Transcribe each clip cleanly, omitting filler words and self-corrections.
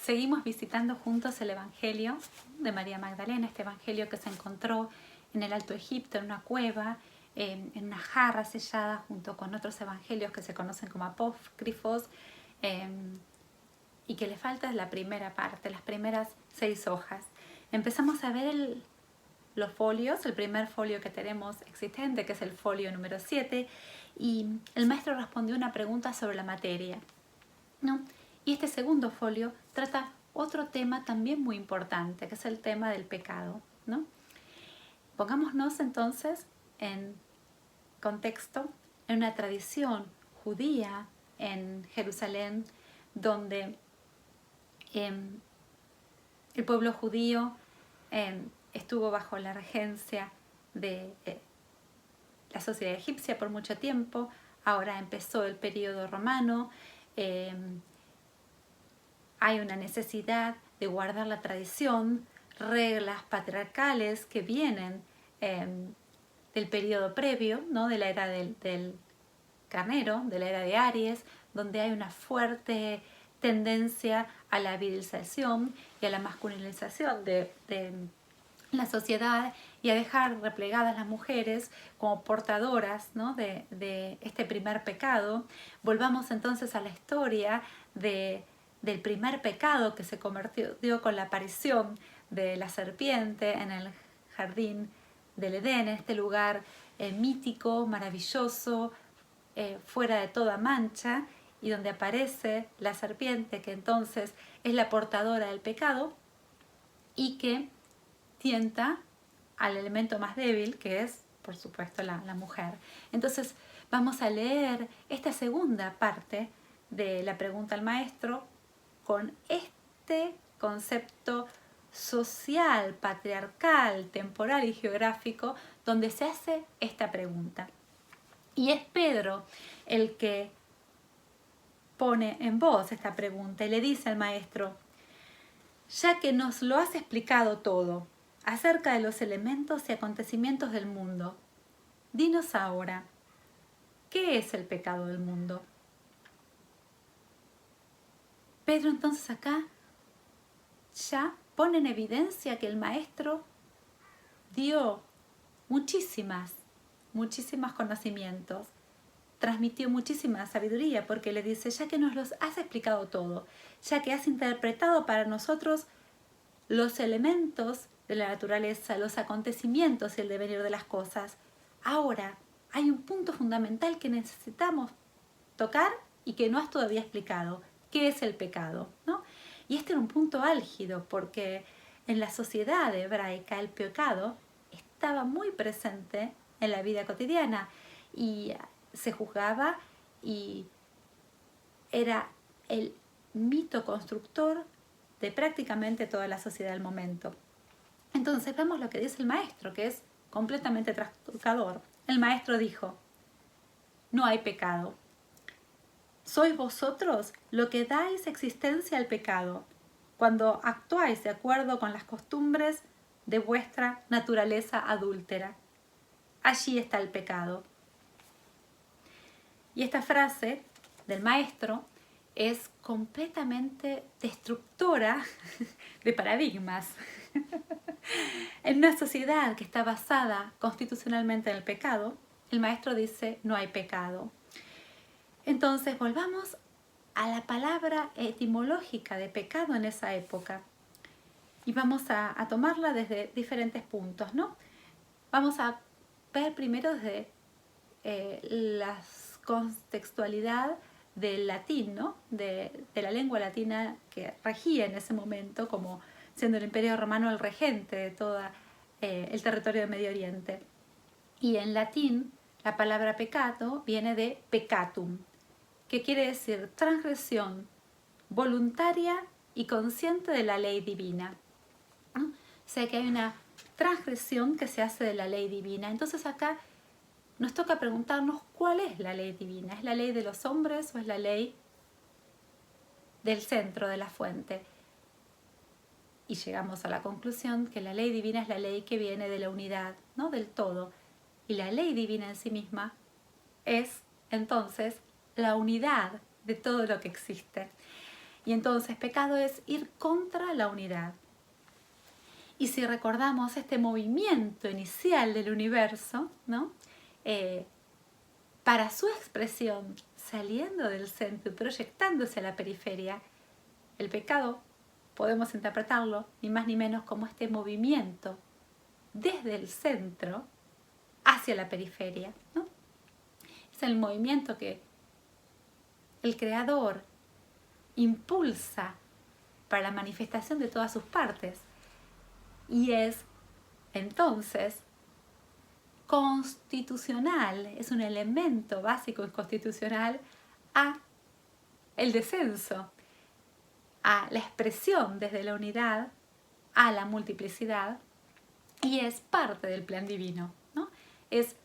Seguimos visitando juntos el Evangelio de María Magdalena, este Evangelio que se encontró en el Alto Egipto, en una cueva, en una jarra sellada junto con otros evangelios que se conocen como apócrifos, y que le falta la primera parte, las primeras 6 hojas. Empezamos a ver los folios, el primer folio que tenemos existente, que es el folio número 7, y el maestro respondió una pregunta sobre la materia, ¿no? Y este segundo folio trata otro tema también muy importante, que es el tema del pecado, ¿no? Pongámonos entonces en contexto, en una tradición judía en Jerusalén, donde el pueblo judío estuvo bajo la regencia de la sociedad egipcia por mucho tiempo. Ahora empezó el periodo romano. Hay una necesidad de guardar la tradición, reglas patriarcales que vienen del periodo previo, ¿no? De la era del carnero, de la era de Aries, donde hay una fuerte tendencia a la virilización y a la masculinización de la sociedad y a dejar replegadas las mujeres como portadoras, ¿no? de este primer pecado. Volvamos entonces a la historia del primer pecado que se convirtió con la aparición de la serpiente en el jardín del Edén, en este lugar mítico, maravilloso, fuera de toda mancha, y donde aparece la serpiente, que entonces es la portadora del pecado y que tienta al elemento más débil, que es, por supuesto, la mujer. Entonces vamos a leer esta segunda parte de la pregunta al maestro con este concepto social, patriarcal, temporal y geográfico, donde se hace esta pregunta. Y es Pedro el que pone en voz esta pregunta y le dice al maestro: ya que nos lo has explicado todo acerca de los elementos y acontecimientos del mundo, dinos ahora, ¿qué es el pecado del mundo? Pedro entonces acá ya pone en evidencia que el maestro dio muchísimos conocimientos, transmitió muchísima sabiduría, porque le dice: ya que nos los has explicado todo, ya que has interpretado para nosotros los elementos de la naturaleza, los acontecimientos y el devenir de las cosas, ahora hay un punto fundamental que necesitamos tocar y que no has todavía explicado, ¿qué es el pecado? ¿No? Y este era un punto álgido, porque en la sociedad hebraica el pecado estaba muy presente en la vida cotidiana y se juzgaba y era el mito constructor de prácticamente toda la sociedad del momento. Entonces vemos lo que dice el maestro, que es completamente trastocador. El maestro dijo: no hay pecado. Sois vosotros lo que dais existencia al pecado, cuando actuáis de acuerdo con las costumbres de vuestra naturaleza adúltera. Allí está el pecado. Y esta frase del maestro es completamente destructora de paradigmas. En una sociedad que está basada constitucionalmente en el pecado, el maestro dice: no hay pecado. Entonces volvamos a la palabra etimológica de pecado en esa época y vamos a tomarla desde diferentes puntos, ¿no? Vamos a ver primero desde la contextualidad del latín, ¿no? de la lengua latina que regía en ese momento, como siendo el Imperio Romano el regente de todo el territorio de Medio Oriente. Y en latín la palabra pecado viene de peccatum, que quiere decir transgresión voluntaria y consciente de la ley divina. ¿No? O sea que hay una transgresión que se hace de la ley divina. Entonces acá nos toca preguntarnos cuál es la ley divina. ¿Es la ley de los hombres o es la ley del centro, de la fuente? Y llegamos a la conclusión que la ley divina es la ley que viene de la unidad, ¿no? Del todo. Y la ley divina en sí misma es entonces la unidad de todo lo que existe. Y entonces pecado es ir contra la unidad. Y si recordamos este movimiento inicial del universo, ¿no? Para su expresión, saliendo del centro y proyectándose a la periferia, el pecado podemos interpretarlo ni más ni menos como este movimiento desde el centro hacia la periferia, ¿no? Es el movimiento que el Creador impulsa para la manifestación de todas sus partes y es entonces constitucional, es un elemento básico y constitucional a el descenso, a la expresión desde la unidad a la multiplicidad y es parte del plan divino, ¿no? Es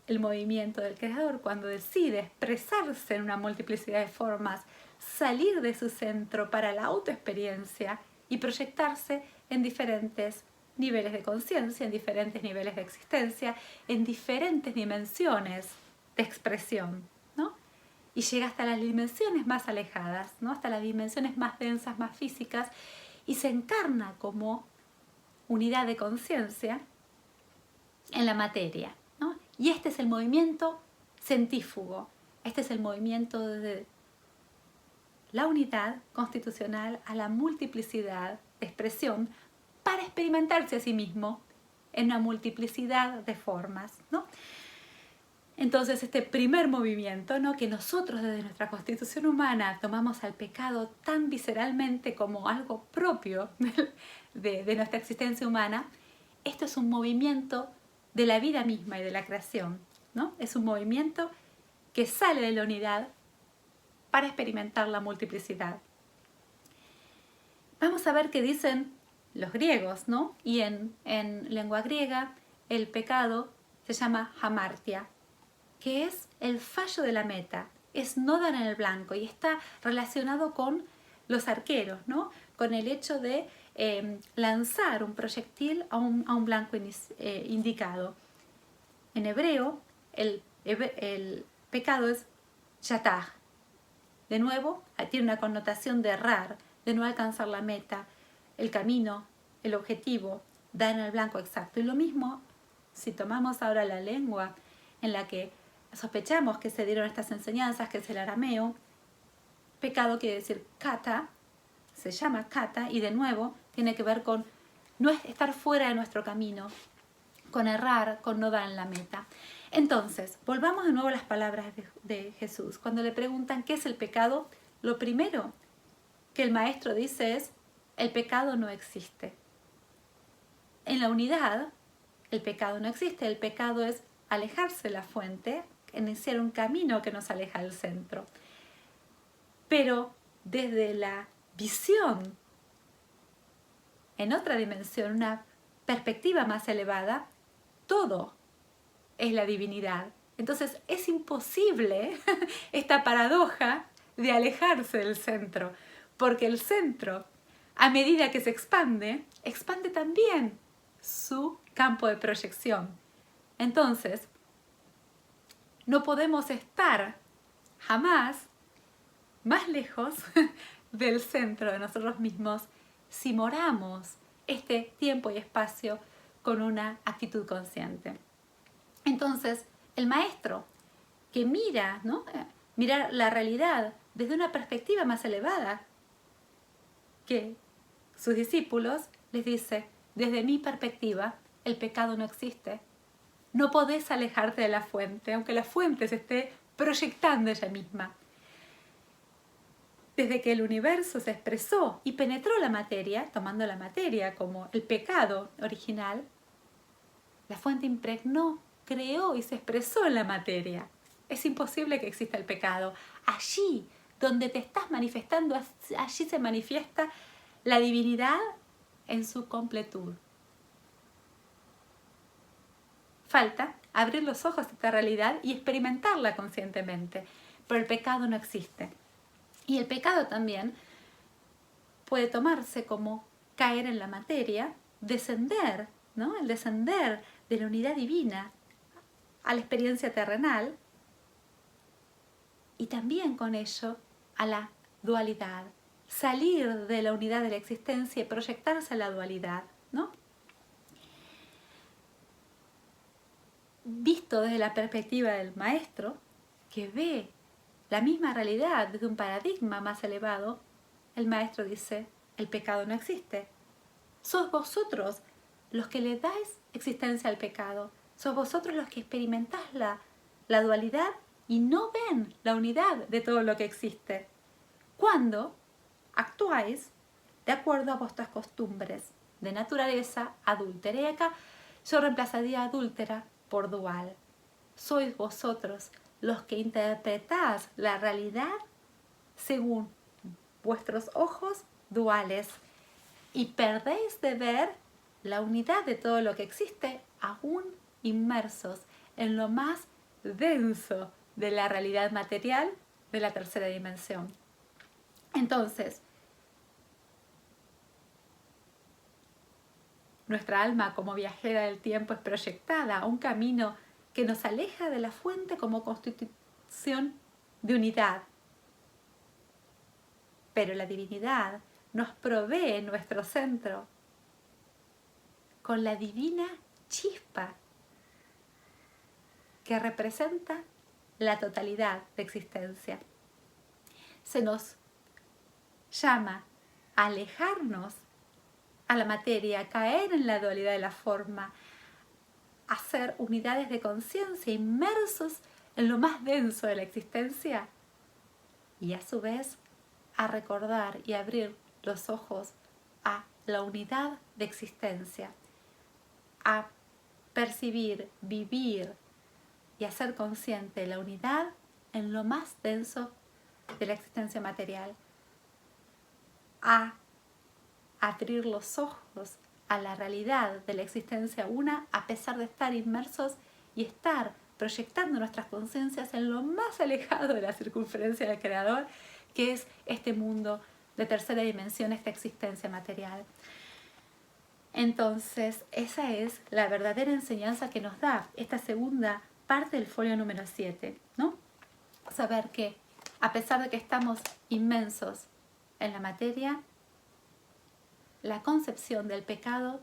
el movimiento del Creador cuando decide expresarse en una multiplicidad de formas, salir de su centro para la autoexperiencia y proyectarse en diferentes niveles de conciencia, en diferentes niveles de existencia, en diferentes dimensiones de expresión, ¿no? Y llega hasta las dimensiones más alejadas, ¿no? Hasta las dimensiones más densas, más físicas, y se encarna como unidad de conciencia en la materia, ¿no? Y este es el movimiento centrífugo, este es el movimiento de la unidad constitucional a la multiplicidad de expresión para experimentarse a sí mismo en una multiplicidad de formas, ¿no? Entonces este primer movimiento, ¿no? Que nosotros desde nuestra constitución humana tomamos al pecado tan visceralmente como algo propio de nuestra existencia humana, esto es un movimiento de la vida misma y de la creación, ¿no? Es un movimiento que sale de la unidad para experimentar la multiplicidad. Vamos a ver qué dicen los griegos, ¿no? Y en lengua griega el pecado se llama hamartia, que es el fallo de la meta, es no dar en el blanco y está relacionado con los arqueros, ¿no? Con el hecho de lanzar un proyectil a un blanco indicado. En hebreo el pecado es yatah. De nuevo, tiene una connotación de errar, de no alcanzar la meta, el camino, el objetivo, dar en el blanco exacto. Y lo mismo, si tomamos ahora la lengua en la que sospechamos que se dieron estas enseñanzas, que es el arameo, pecado quiere decir kata, se llama kata, y de nuevo tiene que ver con no estar fuera de nuestro camino, con errar, con no dar en la meta. Entonces, volvamos de nuevo a las palabras de Jesús. Cuando le preguntan qué es el pecado, lo primero que el maestro dice es: el pecado no existe. En la unidad, el pecado no existe. El pecado es alejarse de la fuente, iniciar un camino que nos aleja del centro. Pero desde la visión en otra dimensión, una perspectiva más elevada, todo es la divinidad. Entonces es imposible esta paradoja de alejarse del centro, porque el centro, a medida que se expande, expande también su campo de proyección. Entonces, no podemos estar jamás más lejos del centro de nosotros mismos si moramos este tiempo y espacio con una actitud consciente. Entonces, el maestro que mira, ¿no? Mira la realidad desde una perspectiva más elevada que sus discípulos, les dice: desde mi perspectiva, el pecado no existe. No podés alejarte de la fuente, aunque la fuente se esté proyectando ella misma. Desde que el universo se expresó y penetró la materia, tomando la materia como el pecado original, la fuente impregnó, creó y se expresó en la materia. Es imposible que exista el pecado. Allí donde te estás manifestando, allí se manifiesta la divinidad en su completud. Falta abrir los ojos a esta realidad y experimentarla conscientemente, pero el pecado no existe. Y el pecado también puede tomarse como caer en la materia, descender, ¿no? El descender de la unidad divina a la experiencia terrenal y también con ello a la dualidad, salir de la unidad de la existencia y proyectarse a la dualidad, ¿no? Visto desde la perspectiva del maestro, que ve la misma realidad desde un paradigma más elevado, el maestro dice, el pecado no existe. Sos vosotros los que le dais existencia al pecado. Sos vosotros los que experimentás la dualidad y no ven la unidad de todo lo que existe. Cuando actuáis de acuerdo a vuestras costumbres de naturaleza adúltera. Y acá yo reemplazaría adúltera por dual. Sois vosotros los que interpretás la realidad según vuestros ojos duales y perdéis de ver la unidad de todo lo que existe, aún inmersos en lo más denso de la realidad material de la tercera dimensión. Entonces, nuestra alma como viajera del tiempo es proyectada a un camino que nos aleja de la fuente como constitución de unidad. Pero la divinidad nos provee nuestro centro con la divina chispa que representa la totalidad de existencia. Se nos llama a alejarnos a la materia, a caer en la dualidad de la forma, a ser unidades de conciencia inmersos en lo más denso de la existencia y a su vez a recordar y abrir los ojos a la unidad de existencia, a percibir, vivir y a ser consciente de la unidad en lo más denso de la existencia material, a abrir los ojos a la realidad de la existencia una a pesar de estar inmersos y estar proyectando nuestras conciencias en lo más alejado de la circunferencia del Creador, que es este mundo de tercera dimensión, esta existencia material. Entonces, esa es la verdadera enseñanza que nos da esta segunda parte del folio número 7, ¿no? Saber que a pesar de que estamos inmensos en la materia, la concepción del pecado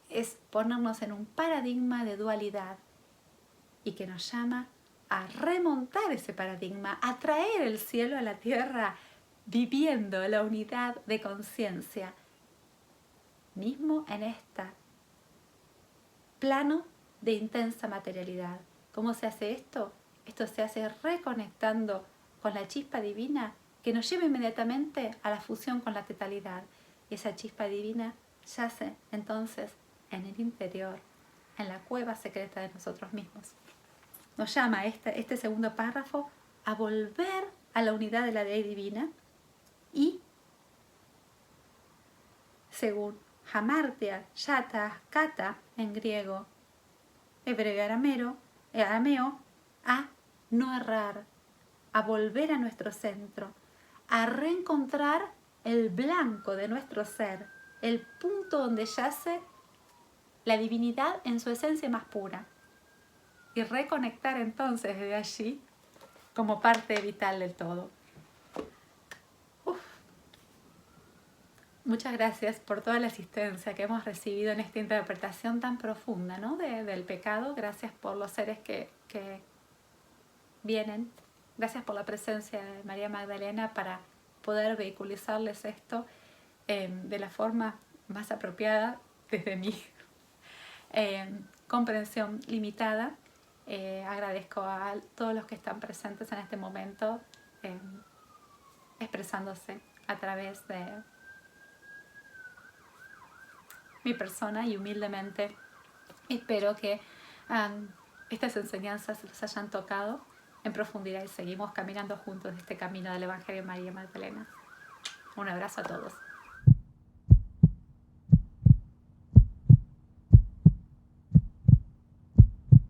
es ponernos en un paradigma de dualidad y que nos llama a remontar ese paradigma, a traer el cielo a la tierra, viviendo la unidad de conciencia, mismo en este plano de intensa materialidad. ¿Cómo se hace esto? Esto se hace reconectando con la chispa divina que nos lleva inmediatamente a la fusión con la totalidad. Y esa chispa divina yace entonces en el interior, en la cueva secreta de nosotros mismos. Nos llama este segundo párrafo a volver a la unidad de la ley divina y, según Hamartia, Yata, Kata en griego, hebreo y arameo, a no errar, a volver a nuestro centro, a reencontrar el blanco de nuestro ser, el punto donde yace la divinidad en su esencia más pura, y reconectar entonces desde allí como parte vital del todo. Muchas gracias por toda la asistencia que hemos recibido en esta interpretación tan profunda, ¿no? del pecado. Gracias por los seres que vienen. Gracias por la presencia de María Magdalena para poder vehiculizarles esto de la forma más apropiada desde mi comprensión limitada. Agradezco a todos los que están presentes en este momento expresándose a través de mi persona y humildemente espero que estas enseñanzas los hayan tocado en profundidad y seguimos caminando juntos este camino del Evangelio de María Magdalena. Un abrazo a todos.